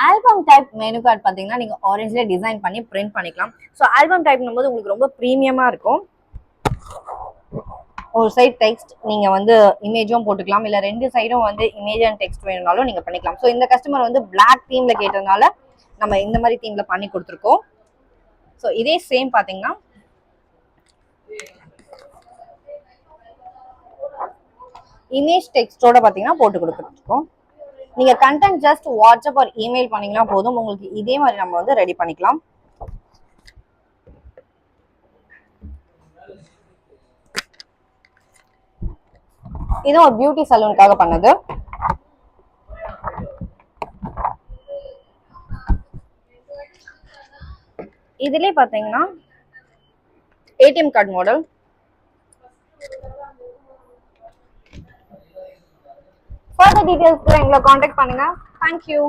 Album type menu card பார்த்தீங்கன்னா நீங்கள் ஆரஞ்சில் design பண்ணி பிரிண்ட் பண்ணிக்கலாம். ஸோ ஆல்பம் டைப்னும் போது உங்களுக்கு ரொம்ப ப்ரீமியமாக இருக்கும். ஒரு சைட் டெக்ஸ்ட் நீங்கள் வந்து இமேஜும் போட்டுக்கலாம், இல்லை 2 சைடும் வந்து இமேஜ் அண்ட் டெக்ஸ்ட் வேணும்னாலும் நீங்கள் பண்ணிக்கலாம். ஸோ இந்த கஸ்டமர் வந்து பிளாக் தீமில் கேட்டதுனால நம்ம இந்த மாதிரி தீமில் பண்ணி கொடுத்துருக்கோம். ஸோ இதே சேம் பார்த்தீங்கன்னா இமேஜ் டெக்ஸ்டோட பார்த்தீங்கன்னா போட்டு கொடுத்துருக்கோம். நீங்கள் கண்டென்ட் ஜஸ்ட் வாட்ஸ்அப் ஒரு இமெயில் பண்ணீங்கன்னா போதும், உங்களுக்கு இதே மாதிரி நம்ம வந்து ரெடி பண்ணிக்கலாம். இது ஒரு பியூட்டி சலூனுக்காக பண்ணது. இதுலேயே பார்த்தீங்கன்னா ஏடிஎம் கார்டு மாடல். ஃபர்தர் டீடைல்ஸ்க்கு எங்களை காண்டாக்ட் பண்ணுங்க. தேங்க்யூ.